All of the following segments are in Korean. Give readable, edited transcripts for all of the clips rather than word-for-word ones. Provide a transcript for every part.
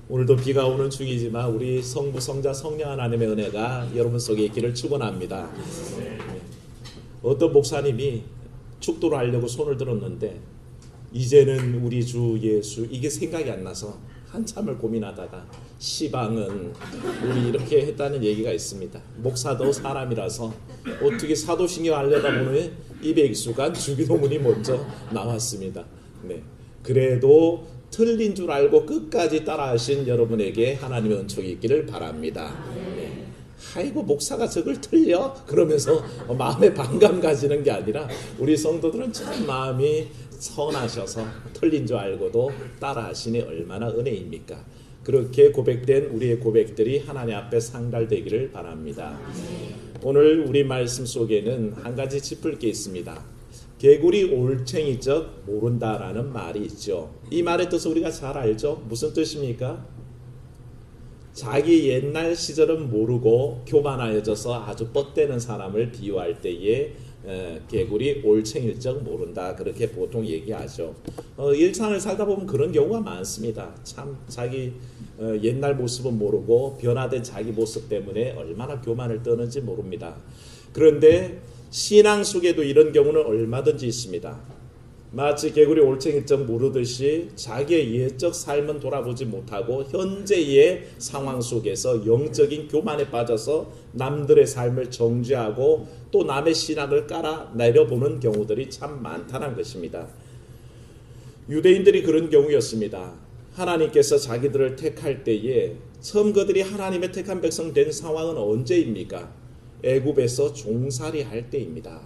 오늘도 비가 오는 중이지만 우리 성부, 성자, 성령 하나님의 은혜가 여러분 속에 있기를 축원합니다. 어떤 목사님이 축도를 하려고 손을 들었는데 이제는 우리 주 예수 이게 생각이 안 나서 한참을 고민하다가 시방은 우리 이렇게 했다는 얘기가 있습니다. 목사도 사람이라서 어떻게 사도신경 하려다 보니 입에 익숙한 주기도문이 먼저 나왔습니다. 네. 그래도 틀린 줄 알고 끝까지 따라하신 여러분에게 하나님의 은총이 있기를 바랍니다. 네. 아이고 목사가 저걸 틀려? 그러면서 마음에 반감 가지는 게 아니라 우리 성도들은 참 마음이 선하셔서 틀린 줄 알고도 따라하시니 얼마나 은혜입니까? 그렇게 고백된 우리의 고백들이 하나님 앞에 상달되기를 바랍니다. 오늘 우리 말씀 속에는 한 가지 짚을 게 있습니다. 개구리 올챙이적 모른다라는 말이 있죠. 이 말의 뜻을 우리가 잘 알죠. 무슨 뜻입니까? 자기 옛날 시절은 모르고 교만하여져서 아주 뻗대는 사람을 비유할 때에 개구리 올챙이적 모른다 그렇게 보통 얘기하죠. 일상을 살다 보면 그런 경우가 많습니다. 참 자기 옛날 모습은 모르고 변화된 자기 모습 때문에 얼마나 교만을 떠는지 모릅니다. 그런데 신앙 속에도 이런 경우는 얼마든지 있습니다. 마치 개구리 올챙이적 모르듯이 자기의 옛적 삶은 돌아보지 못하고 현재의 상황 속에서 영적인 교만에 빠져서 남들의 삶을 정죄하고 또 남의 신앙을 깔아 내려보는 경우들이 참 많다는 것입니다. 유대인들이 그런 경우였습니다. 하나님께서 자기들을 택할 때에 처음 그들이 하나님의 택한 백성 된 상황은 언제입니까? 애굽에서 종살이 할 때입니다.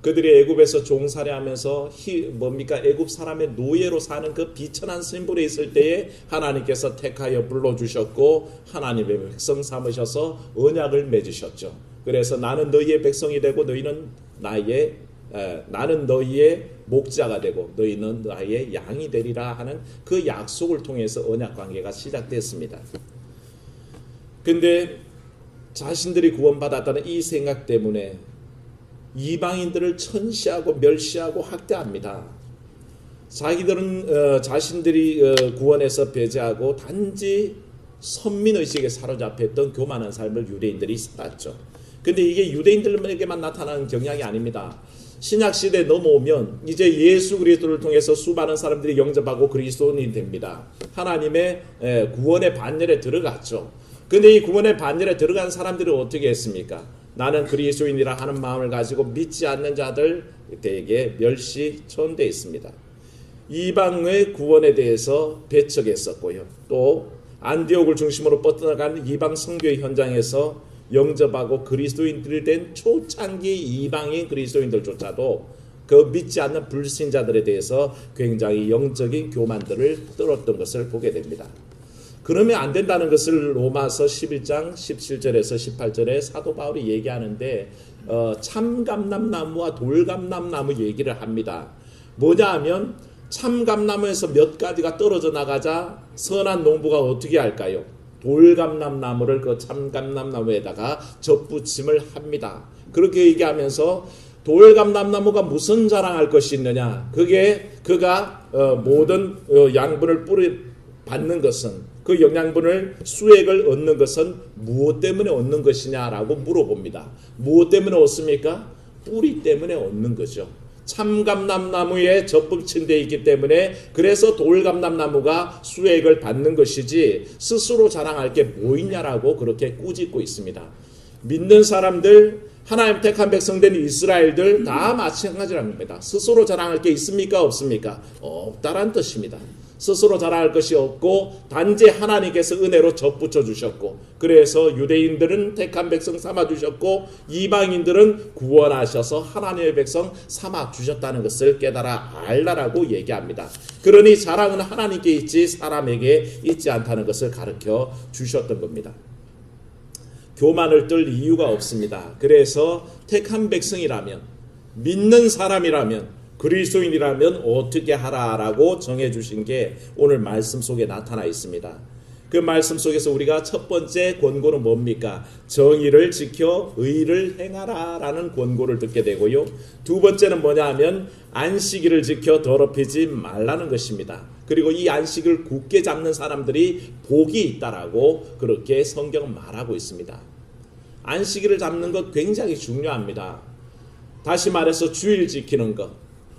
그들이 애굽에서 종살이 하면서 애굽 사람의 노예로 사는 그 비천한 심벌에 있을 때에 하나님께서 택하여 불러주셨고 하나님의 백성 삼으셔서 언약을 맺으셨죠. 그래서 나는 너희의 백성이 되고 너희는 나는 너희의 목자가 되고 너희는 나의 양이 되리라 하는 그 약속을 통해서 언약 관계가 시작됐습니다. 근데 자신들이 구원받았다는 이 생각 때문에 이방인들을 천시하고 멸시하고 학대합니다. 자신들이 구원해서 배제하고 단지 선민의식에 사로잡혔던 교만한 삶을 유대인들이 살았죠. 근데 이게 유대인들에게만 나타나는 경향이 아닙니다. 신약시대에 넘어오면 이제 예수 그리스도를 통해서 수많은 사람들이 영접하고 그리스도인이 됩니다. 하나님의 구원의 반열에 들어갔죠. 근데 이 구원의 반열에 들어간 사람들은 어떻게 했습니까? 나는 그리스도인이라 하는 마음을 가지고 믿지 않는 자들에게 멸시 천대 있습니다. 이방의 구원에 대해서 배척했었고요. 또 안디옥을 중심으로 뻗어나가는 이방 선교의 현장에서 영접하고 그리스도인들이 된 초창기 이방인 그리스도인들조차도 그 믿지 않는 불신자들에 대해서 굉장히 영적인 교만들을 떨었던 것을 보게 됩니다. 그러면 안 된다는 것을 로마서 11장 17절에서 18절에 사도 바울이 얘기하는데 참감람나무와 돌감람나무 얘기를 합니다. 뭐냐 하면 참감나무에서 몇 가지가 떨어져 나가자 선한 농부가 어떻게 할까요? 돌감람나무를 그 참감람나무에다가 접붙임을 합니다. 그렇게 얘기하면서 돌감람나무가 무슨 자랑할 것이 있느냐? 그가 모든 양분을 받는 것은 그 영양분을 수액을 얻는 것은 무엇 때문에 얻는 것이냐라고 물어봅니다. 무엇 때문에 얻습니까? 뿌리 때문에 얻는 거죠. 참감람나무에 접붙인 데 있기 때문에 그래서 돌감람나무가 수액을 받는 것이지 스스로 자랑할 게 뭐 있냐라고 그렇게 꾸짖고 있습니다. 믿는 사람들 하나님 택한 백성된 이스라엘들 다 마찬가지랍니다. 스스로 자랑할 게 있습니까? 없습니까? 없다란 뜻입니다. 스스로 자랑할 것이 없고 단지 하나님께서 은혜로 접붙여 주셨고 그래서 유대인들은 택한 백성 삼아 주셨고 이방인들은 구원하셔서 하나님의 백성 삼아 주셨다는 것을 깨달아 알라라고 얘기합니다. 그러니 자랑은 하나님께 있지 사람에게 있지 않다는 것을 가르쳐 주셨던 겁니다. 교만을 떨 이유가 없습니다. 그래서 택한 백성이라면 믿는 사람이라면 그리스도인이라면 어떻게 하라라고 정해주신 게 오늘 말씀 속에 나타나 있습니다. 그 말씀 속에서 우리가 첫 번째 권고는 뭡니까? 정의를 지켜 의를 행하라라는 권고를 듣게 되고요. 두 번째는 뭐냐 하면 안식일을 지켜 더럽히지 말라는 것입니다. 그리고 이 안식을 굳게 잡는 사람들이 복이 있다라고 그렇게 성경은 말하고 있습니다. 안식일을 잡는 것 굉장히 중요합니다. 다시 말해서 주일 지키는 것,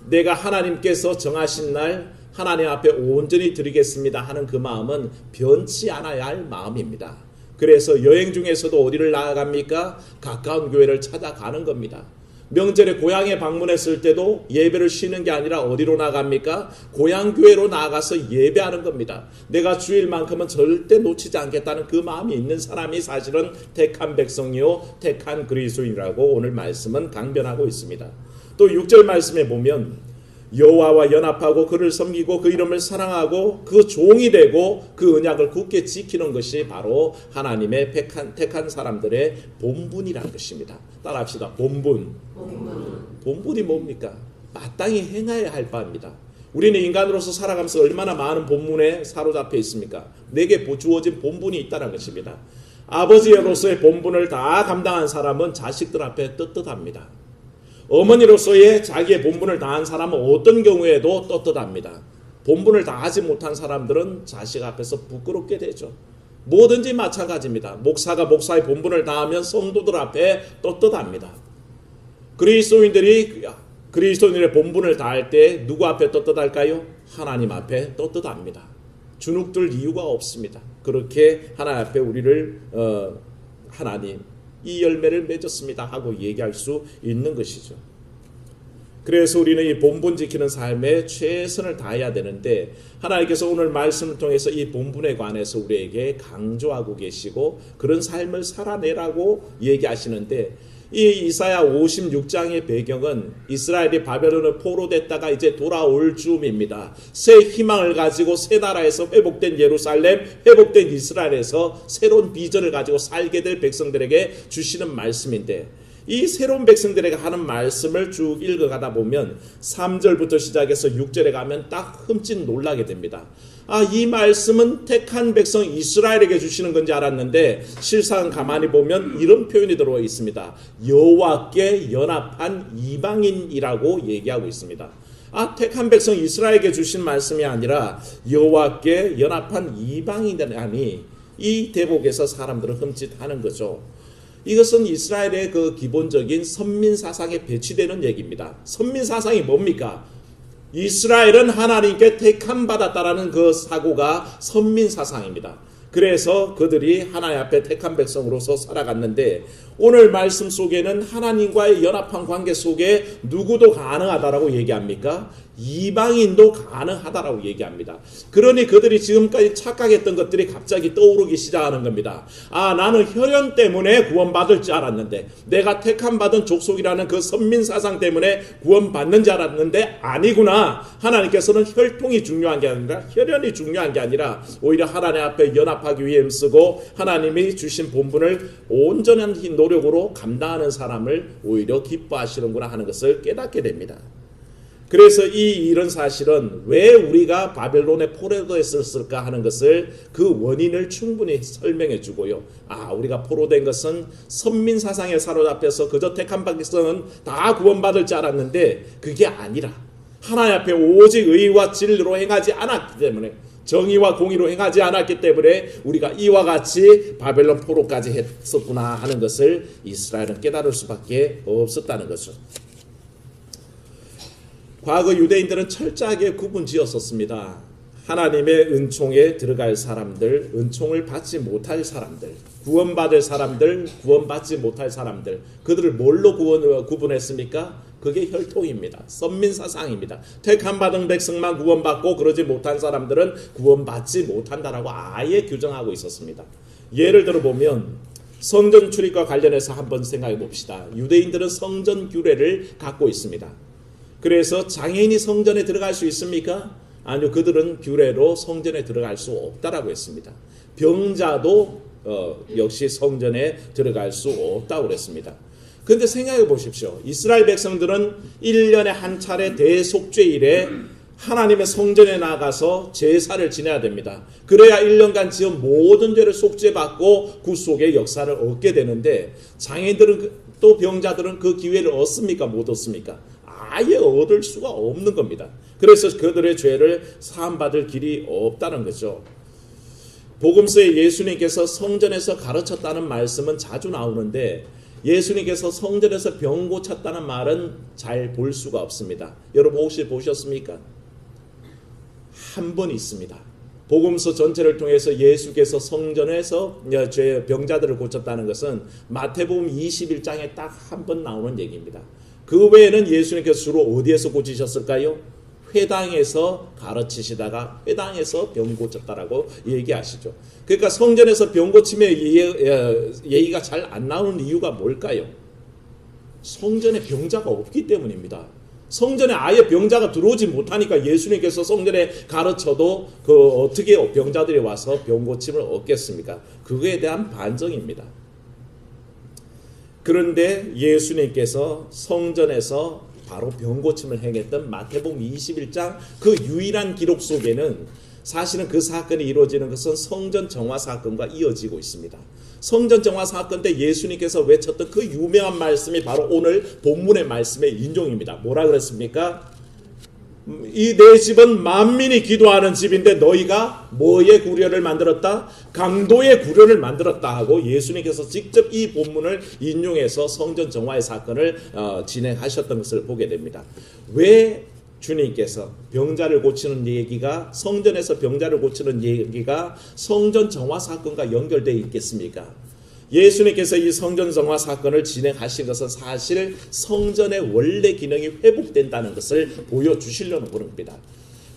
내가 하나님께서 정하신 날 하나님 앞에 온전히 드리겠습니다 하는 그 마음은 변치 않아야 할 마음입니다. 그래서 여행 중에서도 어디를 나아갑니까? 가까운 교회를 찾아가는 겁니다. 명절에 고향에 방문했을 때도 예배를 쉬는 게 아니라 어디로 나갑니까? 고향교회로 나가서 예배하는 겁니다. 내가 주일만큼은 절대 놓치지 않겠다는 그 마음이 있는 사람이 사실은 택한 백성이요 택한 그리스도인이라고 오늘 말씀은 강변하고 있습니다. 또 6절 말씀에 보면 여호와와 연합하고 그를 섬기고 그 이름을 사랑하고 그 종이 되고 그 언약을 굳게 지키는 것이 바로 하나님의 택한 사람들의 본분이라는 것입니다. 따라합시다. 본분. 본분이 뭡니까? 마땅히 행해야 할 바입니다. 우리는 인간으로서 살아가면서 얼마나 많은 본분에 사로잡혀 있습니까? 내게 주어진 본분이 있다는 것입니다. 아버지로서의 본분을 다 감당한 사람은 자식들 앞에 떳떳합니다. 어머니로서의 자기의 본분을 다한 사람은 어떤 경우에도 떳떳합니다. 본분을 다하지 못한 사람들은 자식 앞에서 부끄럽게 되죠. 뭐든지 마찬가지입니다. 목사가 목사의 본분을 다하면 성도들 앞에 떳떳합니다. 그리스도인들의 본분을 다할 때 누구 앞에 떳떳할까요? 하나님 앞에 떳떳합니다. 주눅들 이유가 없습니다. 그렇게 하나님 앞에 우리를 하나님 이 열매를 맺었습니다 하고 얘기할 수 있는 것이죠. 그래서 우리는 이 본분 지키는 삶에 최선을 다해야 되는데 하나님께서 오늘 말씀을 통해서 이 본분에 관해서 우리에게 강조하고 계시고 그런 삶을 살아내라고 얘기하시는데 이 이사야 56장의 배경은 이스라엘이 바벨론에 포로됐다가 이제 돌아올 즈음입니다. 새 희망을 가지고 새 나라에서 회복된 예루살렘, 회복된 이스라엘에서 새로운 비전을 가지고 살게 될 백성들에게 주시는 말씀인데 이 새로운 백성들에게 하는 말씀을 쭉 읽어가다 보면 3절부터 시작해서 6절에 가면 딱 흠칫 놀라게 됩니다. 이 말씀은 택한 백성 이스라엘에게 주시는 건지 알았는데 실상 가만히 보면 이런 표현이 들어와 있습니다. 여호와께 연합한 이방인이라고 얘기하고 있습니다. 택한 백성 이스라엘에게 주신 말씀이 아니라 여호와께 연합한 이방인이라니 이 대목에서 사람들은 흠칫하는 거죠. 이것은 이스라엘의 그 기본적인 선민사상에 배치되는 얘기입니다. 선민사상이 뭡니까? 이스라엘은 하나님께 택함 받았다라는 그 사고가 선민사상입니다. 그래서 그들이 하나님 앞에 택한 백성으로서 살아갔는데 오늘 말씀 속에는 하나님과의 연합한 관계 속에 누구도 가능하다라고 얘기합니까? 이방인도 가능하다라고 얘기합니다. 그러니 그들이 지금까지 착각했던 것들이 갑자기 떠오르기 시작하는 겁니다. 나는 혈연 때문에 구원받을 줄 알았는데 내가 택함 받은 족속이라는 그 선민사상 때문에 구원받는 줄 알았는데 아니구나. 하나님께서는 혈통이 중요한 게 아니라 혈연이 중요한 게 아니라 오히려 하나님 앞에 연합하기 위해 쓰고 하나님이 주신 본분을 온전한 노력으로 감당하는 사람을 오히려 기뻐하시는구나 하는 것을 깨닫게 됩니다. 그래서 이런 사실은 왜 우리가 바벨론에 포로됐을까 하는 것을 그 원인을 충분히 설명해 주고요. 우리가 포로된 것은 선민사상에 사로잡혀서 그저 택한 백성은 다 구원받을 줄 알았는데 그게 아니라 하나님 앞에 오직 의와 진리로 행하지 않았기 때문에 정의와 공의로 행하지 않았기 때문에 우리가 이와 같이 바벨론 포로까지 했었구나 하는 것을 이스라엘은 깨달을 수밖에 없었다는 것이죠. 과거 유대인들은 철저하게 구분지었었습니다. 하나님의 은총에 들어갈 사람들, 은총을 받지 못할 사람들, 구원받을 사람들, 구원받지 못할 사람들, 그들을 뭘로 구분했습니까? 그게 혈통입니다. 선민사상입니다. 택함 받은 백성만 구원받고 그러지 못한 사람들은 구원받지 못한다라고 아예 규정하고 있었습니다. 예를 들어 보면 성전 출입과 관련해서 한번 생각해 봅시다. 유대인들은 성전 규례를 갖고 있습니다. 그래서 장애인이 성전에 들어갈 수 있습니까? 아니요, 그들은 규례로 성전에 들어갈 수 없다라고 했습니다. 병자도 역시 성전에 들어갈 수 없다고 그랬습니다. 그런데 생각해 보십시오. 이스라엘 백성들은 1년에 한 차례 대속죄일에 하나님의 성전에 나가서 제사를 지내야 됩니다. 그래야 1년간 지은 모든 죄를 속죄받고 구속의 역사를 얻게 되는데 장애인들은 또 병자들은 그 기회를 얻습니까? 못 얻습니까? 아예 얻을 수가 없는 겁니다. 그래서 그들의 죄를 사함받을 길이 없다는 거죠. 복음서에 예수님께서 성전에서 가르쳤다는 말씀은 자주 나오는데 예수님께서 성전에서 병 고쳤다는 말은 잘 볼 수가 없습니다. 여러분 혹시 보셨습니까? 한 번 있습니다. 복음서 전체를 통해서 예수께서 성전에서 병자들을 고쳤다는 것은 마태복음 21장에 딱 한 번 나오는 얘기입니다. 그 외에는 예수님께서 주로 어디에서 고치셨을까요? 회당에서 가르치시다가 회당에서 병 고쳤다라고 얘기하시죠. 그러니까 성전에서 병 고침의 얘기가 잘 안 나오는 이유가 뭘까요? 성전에 병자가 없기 때문입니다. 성전에 아예 병자가 들어오지 못하니까 예수님께서 성전에 가르쳐도 어떻게 병자들이 와서 병 고침을 얻겠습니까? 그거에 대한 반정입니다. 그런데 예수님께서 성전에서 바로 병 고침을 행했던 마태복음 21장 그 유일한 기록 속에는 사실은 그 사건이 이루어지는 것은 성전 정화 사건과 이어지고 있습니다. 성전 정화 사건 때 예수님께서 외쳤던 그 유명한 말씀이 바로 오늘 본문의 말씀의 인용입니다. 뭐라 그랬습니까? 이 내 집은 만민이 기도하는 집인데 너희가 뭐의 구려를 만들었다? 강도의 구려를 만들었다 하고 예수님께서 직접 이 본문을 인용해서 성전 정화의 사건을 진행하셨던 것을 보게 됩니다. 왜 주님께서 병자를 고치는 얘기가 성전에서 병자를 고치는 얘기가 성전 정화 사건과 연결되어 있겠습니까? 예수님께서 이 성전 정화 사건을 진행하신 것은 사실 성전의 원래 기능이 회복된다는 것을 보여주시려는 겁니다.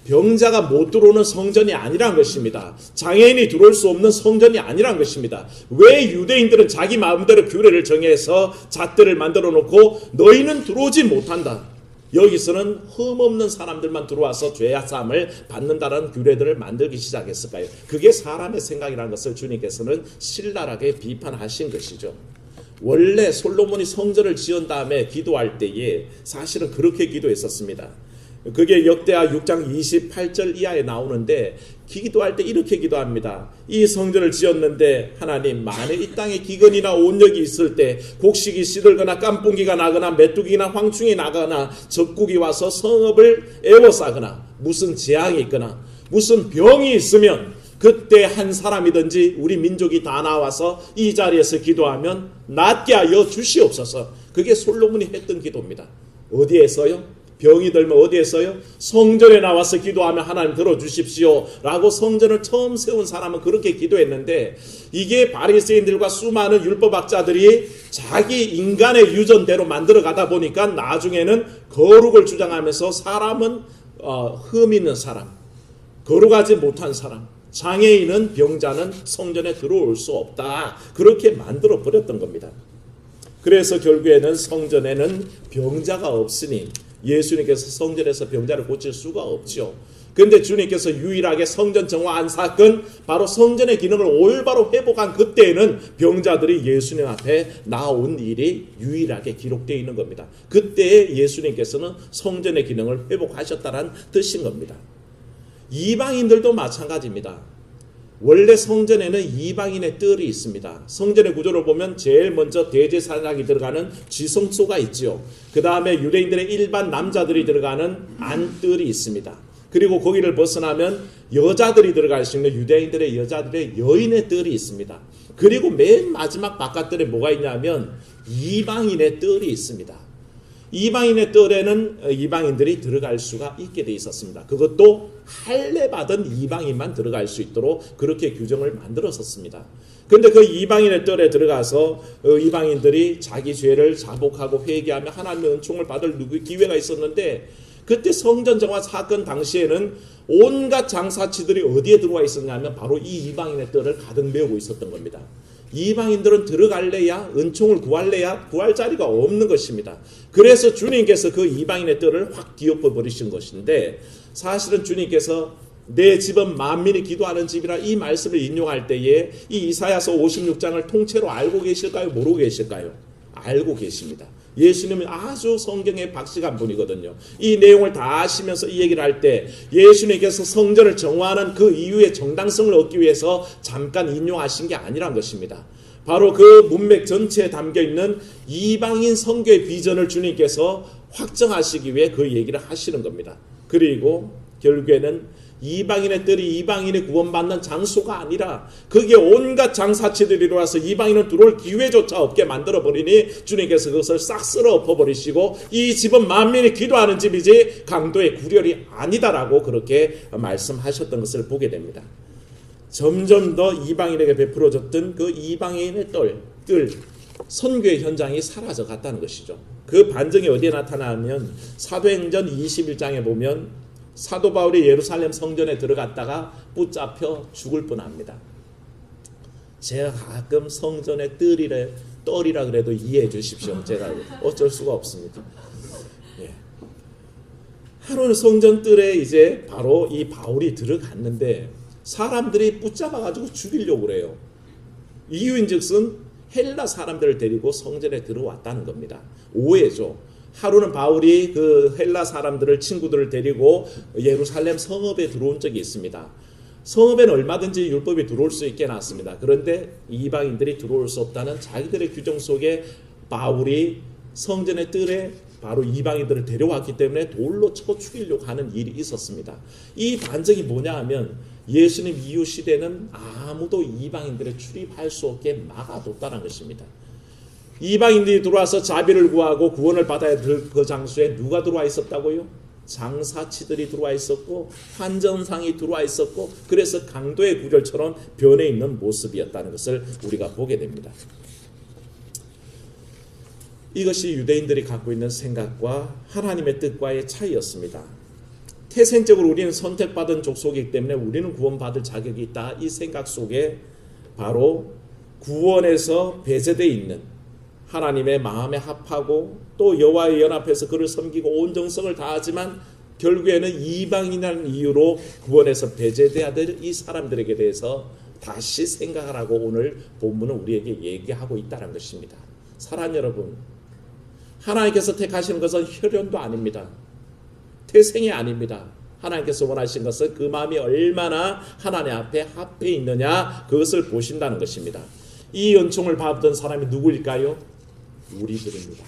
병자가 못 들어오는 성전이 아니란 것입니다. 장애인이 들어올 수 없는 성전이 아니란 것입니다. 왜 유대인들은 자기 마음대로 규례를 정해서 잣들을 만들어 놓고 너희는 들어오지 못한다. 여기서는 흠없는 사람들만 들어와서 죄사함을 받는다는 규례들을 만들기 시작했을까요? 그게 사람의 생각이라는 것을 주님께서는 신랄하게 비판하신 것이죠. 원래 솔로몬이 성전을 지은 다음에 기도할 때에 사실은 그렇게 기도했었습니다. 그게 역대하 6장 28절 이하에 나오는데 기도할 때 이렇게 기도합니다. 이 성전을 지었는데 하나님 만에 이 땅에 기근이나 온역이 있을 때 곡식이 시들거나 깐풍기가 나거나 메뚜기나 황충이 나거나 적국이 와서 성읍을 에워싸거나 무슨 재앙이 있거나 무슨 병이 있으면 그때 한 사람이든지 우리 민족이 다 나와서 이 자리에서 기도하면 낫게 하여 주시옵소서. 그게 솔로몬이 했던 기도입니다. 어디에서요? 병이 들면 어디에서요? 성전에 나와서 기도하면 하나님 들어주십시오 라고 성전을 처음 세운 사람은 그렇게 기도했는데 이게 바리새인들과 수많은 율법학자들이 자기 인간의 유전대로 만들어 가다 보니까 나중에는 거룩을 주장하면서 사람은 흠 있는 사람, 거룩하지 못한 사람, 장애인은 병자는 성전에 들어올 수 없다 그렇게 만들어 버렸던 겁니다. 그래서 결국에는 성전에는 병자가 없으니 예수님께서 성전에서 병자를 고칠 수가 없죠. 그런데 주님께서 유일하게 성전 정화한 사건, 바로 성전의 기능을 올바로 회복한 그때에는 병자들이 예수님 앞에 나온 일이 유일하게 기록되어 있는 겁니다. 그때 예수님께서는 성전의 기능을 회복하셨다는 뜻인 겁니다. 이방인들도 마찬가지입니다. 원래 성전에는 이방인의 뜰이 있습니다. 성전의 구조를 보면 제일 먼저 대제사장이 들어가는 지성소가 있죠. 그 다음에 유대인들의 일반 남자들이 들어가는 안뜰이 있습니다. 그리고 거기를 벗어나면 여자들이 들어갈 수 있는 유대인들의 여자들의 여인의 뜰이 있습니다. 그리고 맨 마지막 바깥뜰에 뭐가 있냐면 이방인의 뜰이 있습니다. 이방인의 뜰에는 이방인들이 들어갈 수가 있게 돼 있었습니다. 그것도 할례 받은 이방인만 들어갈 수 있도록 그렇게 규정을 만들었었습니다. 그런데 그 이방인의 뜰에 들어가서 이방인들이 자기 죄를 자복하고 회개하며 하나님의 은총을 받을 기회가 있었는데 그때 성전 정화 사건 당시에는 온갖 장사치들이 어디에 들어와 있었냐면 바로 이 이방인의 뜰을 가득 메우고 있었던 겁니다. 이방인들은 들어갈래야 은총을 구할래야 구할 자리가 없는 것입니다. 그래서 주님께서 그 이방인의 뜰을 확 뒤엎어 버리신 것인데 사실은 주님께서 내 집은 만민이 기도하는 집이라 이 말씀을 인용할 때에 이 이사야서 56장을 통째로 알고 계실까요? 모르고 계실까요? 알고 계십니다. 예수님은 아주 성경에 박식한 분이거든요. 이 내용을 다 아시면서 이 얘기를 할 때 예수님께서 성전을 정화하는 그 이유의 정당성을 얻기 위해서 잠깐 인용하신 게 아니란 것입니다. 바로 그 문맥 전체에 담겨있는 이방인 선교의 비전을 주님께서 확정하시기 위해 그 얘기를 하시는 겁니다. 그리고 결국에는 이방인의 뜰이 이방인이 구원받는 장소가 아니라 거기에 온갖 장사치들이 들어와서 이방인은 들어올 기회조차 없게 만들어버리니 주님께서 그것을 싹 쓸어 엎어버리시고 이 집은 만민이 기도하는 집이지 강도의 구렬이 아니다라고 그렇게 말씀하셨던 것을 보게 됩니다. 점점 더 이방인에게 베풀어졌던 그 이방인의 뜰 선교의 현장이 사라져 갔다는 것이죠. 그 반증이 어디에 나타나면 사도행전 21장에 보면 사도 바울이 예루살렘 성전에 들어갔다가 붙잡혀 죽을 뻔합니다. 제가 가끔 성전의 떨이라 그래도 이해해 주십시오. 제가 어쩔 수가 없습니다. 예. 하루는 성전 뜰에 이제 바로 이 바울이 들어갔는데 사람들이 붙잡아가지고 죽이려고 그래요. 이유인즉슨 헬라 사람들을 데리고 성전에 들어왔다는 겁니다. 오해죠. 하루는 바울이 그 헬라 사람들을 친구들을 데리고 예루살렘 성읍에 들어온 적이 있습니다. 성읍에는 얼마든지 율법이 들어올 수 있게 놨습니다. 그런데 이방인들이 들어올 수 없다는 자기들의 규정 속에 바울이 성전의 뜰에 바로 이방인들을 데려왔기 때문에 돌로 쳐 죽이려고 하는 일이 있었습니다. 이 반증이 뭐냐 하면 예수님 이후 시대는 아무도 이방인들의 출입할 수 없게 막아뒀다는 것입니다. 이방인들이 들어와서 자비를 구하고 구원을 받아야 될 그 장소에 누가 들어와 있었다고요? 장사치들이 들어와 있었고 환전상이 들어와 있었고 그래서 강도의 구절처럼 변해 있는 모습이었다는 것을 우리가 보게 됩니다. 이것이 유대인들이 갖고 있는 생각과 하나님의 뜻과의 차이였습니다. 태생적으로 우리는 선택받은 족속이기 때문에 우리는 구원받을 자격이 있다. 이 생각 속에 바로 구원에서 배제되어 있는 하나님의 마음에 합하고 또 여호와의 연합해서 그를 섬기고 온 정성을 다하지만 결국에는 이방인이라는 이유로 구원에서 배제돼야 될 이 사람들에게 대해서 다시 생각을 하고 오늘 본문은 우리에게 얘기하고 있다는 것입니다. 사랑 여러분, 하나님께서 택하시는 것은 혈연도 아닙니다. 태생이 아닙니다. 하나님께서 원하신 것은 그 마음이 얼마나 하나님 앞에 합해 있느냐 그것을 보신다는 것입니다. 이 은총을 받던 사람이 누구일까요? 우리들입니다.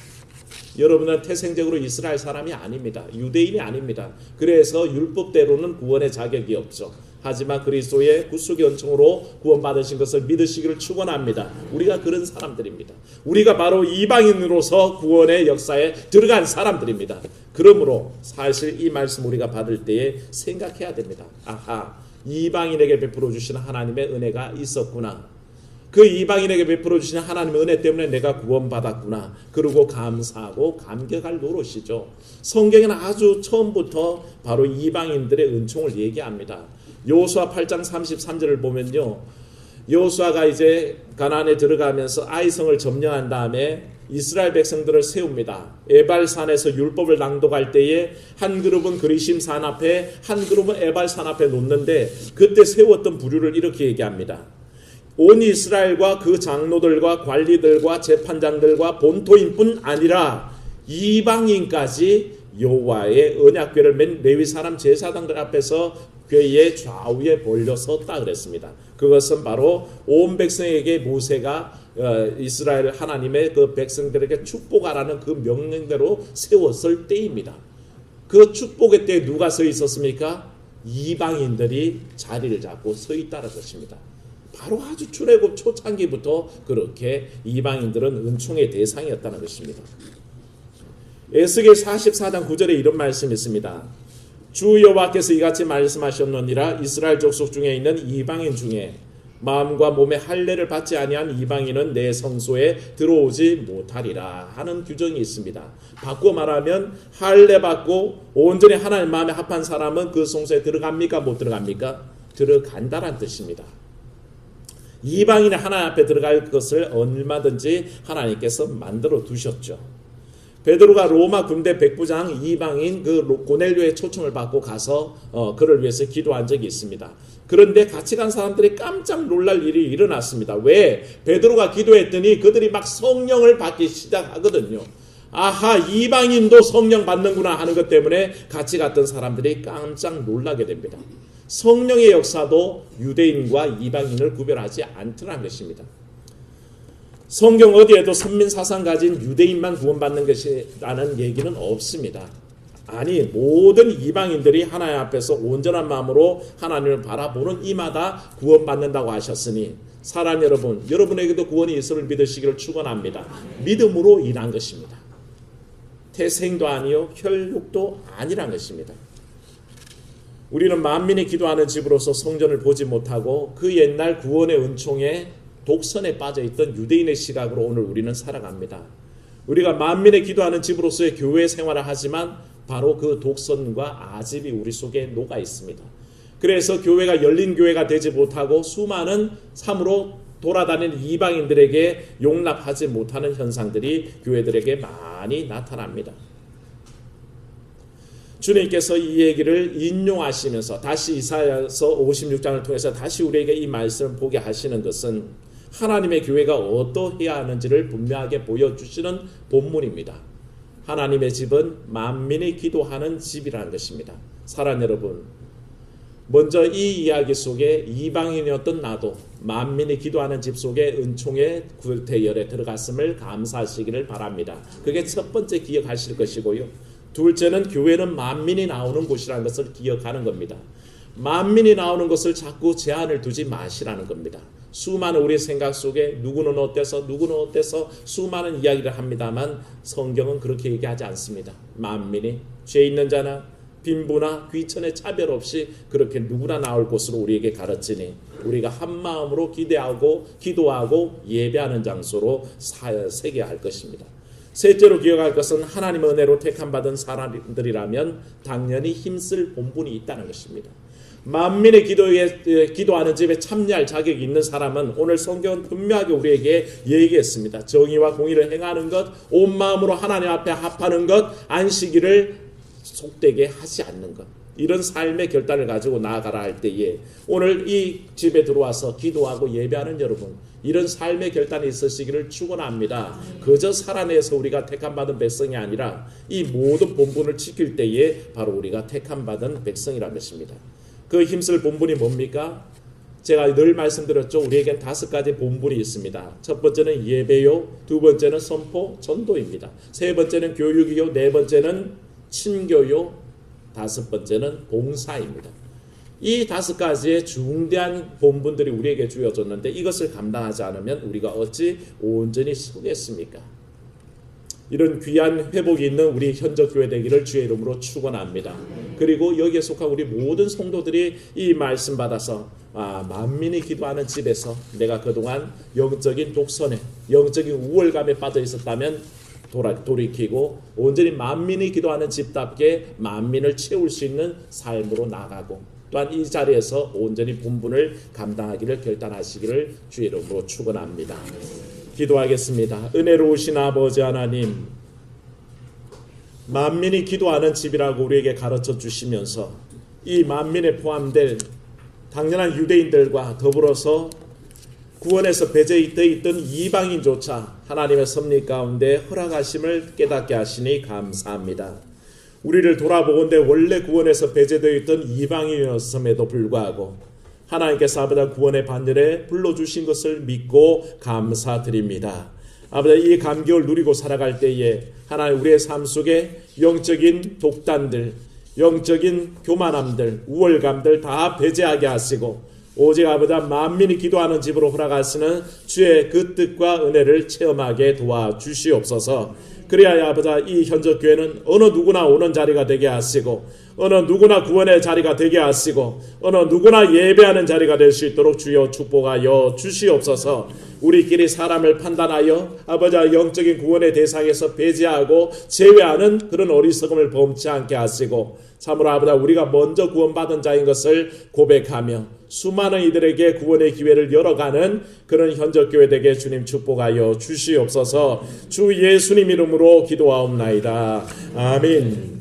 여러분은 태생적으로 이스라엘 사람이 아닙니다. 유대인이 아닙니다. 그래서 율법대로는 구원의 자격이 없죠. 하지만 그리스도의 구속의 은총으로 구원받으신 것을 믿으시기를 축원합니다. 우리가 그런 사람들입니다. 우리가 바로 이방인으로서 구원의 역사에 들어간 사람들입니다. 그러므로 사실 이 말씀 우리가 받을 때에 생각해야 됩니다. 아하, 이방인에게 베풀어 주시는 하나님의 은혜가 있었구나. 그 이방인에게 베풀어 주시는 하나님의 은혜 때문에 내가 구원받았구나. 그리고 감사하고 감격할 노릇이죠. 성경에는 아주 처음부터 바로 이방인들의 은총을 얘기합니다. 여호수아 8장 33절을 보면요. 여호수아가 이제 가나안에 들어가면서 아이성을 점령한 다음에 이스라엘 백성들을 세웁니다. 에발산에서 율법을 낭독할 때에 한 그룹은 그리심 산 앞에 한 그룹은 에발산 앞에 놓는데 그때 세웠던 부류를 이렇게 얘기합니다. 온 이스라엘과 그 장로들과 관리들과 재판장들과 본토인뿐 아니라 이방인까지 여호와의 언약궤를 맨 레위 사람 제사장들 앞에서 궤의 좌우에 벌려 섰다 그랬습니다. 그것은 바로 온 백성에게 모세가 이스라엘 하나님의 그 백성들에게 축복하라는 그 명령대로 세웠을 때입니다. 그 축복의 때에 누가 서 있었습니까? 이방인들이 자리를 잡고 서 있다는 것입니다. 바로 아주 출애굽 초창기부터 그렇게 이방인들은 은총의 대상이었다는 것입니다. 에스겔 44장 9절에 이런 말씀이 있습니다. 주 여호와께서 이같이 말씀하셨느니라. 이스라엘 족속 중에 있는 이방인 중에 마음과 몸에 할례를 받지 아니한 이방인은 내 성소에 들어오지 못하리라 하는 규정이 있습니다. 바꿔 말하면 할례 받고 온전히 하나님 마음에 합한 사람은 그 성소에 들어갑니까? 못 들어갑니까? 들어간다란 뜻입니다. 이방인이 하나님 앞에 들어갈 것을 얼마든지 하나님께서 만들어 두셨죠. 베드로가 로마 군대 백부장 이방인 그 고넬료의 초청을 받고 가서 그를 위해서 기도한 적이 있습니다. 그런데 같이 간 사람들이 깜짝 놀랄 일이 일어났습니다. 왜? 베드로가 기도했더니 그들이 막 성령을 받기 시작하거든요. 아하, 이방인도 성령 받는구나 하는 것 때문에 같이 갔던 사람들이 깜짝 놀라게 됩니다. 성령의 역사도 유대인과 이방인을 구별하지 않더라는 것입니다. 성경 어디에도 선민 사상 가진 유대인만 구원받는 것이라는 얘기는 없습니다. 아니 모든 이방인들이 하나님 앞에서 온전한 마음으로 하나님을 바라보는 이마다 구원받는다고 하셨으니 사랑 여러분, 여러분에게도 구원이 있음을 믿으시기를 축원합니다. 믿음으로 인한 것입니다. 태생도 아니요 혈육도 아니란 것입니다. 우리는 만민이 기도하는 집으로서 성전을 보지 못하고 그 옛날 구원의 은총에 독선에 빠져있던 유대인의 시각으로 오늘 우리는 살아갑니다. 우리가 만민의 기도하는 집으로서의 교회 생활을 하지만 바로 그 독선과 아집이 우리 속에 녹아 있습니다. 그래서 교회가 열린 교회가 되지 못하고 수많은 참으로 돌아다니는 이방인들에게 용납하지 못하는 현상들이 교회들에게 많이 나타납니다. 주님께서 이 얘기를 인용하시면서 다시 이사야서 56장을 통해서 다시 우리에게 이 말씀을 보게 하시는 것은 하나님의 교회가 어떠해야 하는지를 분명하게 보여주시는 본문입니다. 하나님의 집은 만민이 기도하는 집이라는 것입니다. 사랑 여러분, 먼저 이 이야기 속에 이방인이었던 나도 만민이 기도하는 집 속에 은총의 구태열에 들어갔음을 감사하시기를 바랍니다. 그게 첫 번째 기억하실 것이고요. 둘째는 교회는 만민이 나오는 곳이라는 것을 기억하는 겁니다. 만민이 나오는 것을 자꾸 제한을 두지 마시라는 겁니다. 수많은 우리의 생각 속에 누구는 어때서 수많은 이야기를 합니다만 성경은 그렇게 얘기하지 않습니다. 만민이 죄 있는 자나 빈부나 귀천의 차별 없이 그렇게 누구나 나올 곳으로 우리에게 가르치니 우리가 한 마음으로 기도하고 예배하는 장소로 새겨야 할 것입니다. 셋째로 기억할 것은 하나님의 은혜로 택함받은 사람들이라면 당연히 힘쓸 본분이 있다는 것입니다. 만민의 기도하는 집에 참여할 자격이 있는 사람은 오늘 성경은 분명하게 우리에게 얘기했습니다. 정의와 공의를 행하는 것, 온 마음으로 하나님 앞에 합하는 것, 안식일을 속되게 하지 않는 것, 이런 삶의 결단을 가지고 나아가라 할 때에 오늘 이 집에 들어와서 기도하고 예배하는 여러분, 이런 삶의 결단이 있으시기를 축원합니다. 그저 살아내서 우리가 택함받은 백성이 아니라 이 모든 본분을 지킬 때에 바로 우리가 택함받은 백성이라는 것입니다. 그 힘쓸 본분이 뭡니까? 제가 늘 말씀드렸죠. 우리에겐 5가지 본분이 있습니다. 첫 번째는 예배요, 두 번째는 선포, 전도입니다. 세 번째는 교육이요, 네 번째는 친교요, 다섯 번째는 봉사입니다. 이 5가지의 중대한 본분들이 우리에게 주어졌는데 이것을 감당하지 않으면 우리가 어찌 온전히 서겠습니까? 이런 귀한 회복이 있는 우리 현적교회 되기를 주의 이름으로 축원합니다. 그리고 여기에 속한 우리 모든 성도들이 이 말씀 받아서 만민이 기도하는 집에서 내가 그동안 영적인 독선에 영적인 우월감에 빠져 있었다면 돌이키고 온전히 만민이 기도하는 집답게 만민을 채울 수 있는 삶으로 나가고 또한 이 자리에서 온전히 본분을 감당하기를 결단하시기를 주의 이름으로 축원합니다. 기도하겠습니다. 은혜로우신 아버지 하나님, 만민이 기도하는 집이라고 우리에게 가르쳐 주시면서 이 만민에 포함될 당연한 유대인들과 더불어서 구원에서 배제되어 있던 이방인조차 하나님의 섭리 가운데 허락하심을 깨닫게 하시니 감사합니다. 우리를 돌아보건대 원래 구원에서 배제되어 있던 이방인이었음에도 불구하고 하나님께서 아버지 구원의 반열에 불러주신 것을 믿고 감사드립니다. 아버지 이 감격을 누리고 살아갈 때에 하나님 우리의 삶 속에 영적인 독단들, 영적인 교만함들, 우월감들 다 배제하게 하시고 오직 아버지 만민이 기도하는 집으로 허락하시는 주의 그 뜻과 은혜를 체험하게 도와주시옵소서. 그래야 아버지 이 현적교회는 어느 누구나 오는 자리가 되게 하시고 어느 누구나 구원의 자리가 되게 하시고 어느 누구나 예배하는 자리가 될 수 있도록 주여 축복하여 주시옵소서. 우리끼리 사람을 판단하여 아버지 영적인 구원의 대상에서 배제하고 제외하는 그런 어리석음을 범치 않게 하시고 참으로 아버지 우리가 먼저 구원받은 자인 것을 고백하며 수많은 이들에게 구원의 기회를 열어가는 그런 현적교회 되게 주님 축복하여 주시옵소서. 주 예수님 이름으로 기도하옵나이다. 아멘.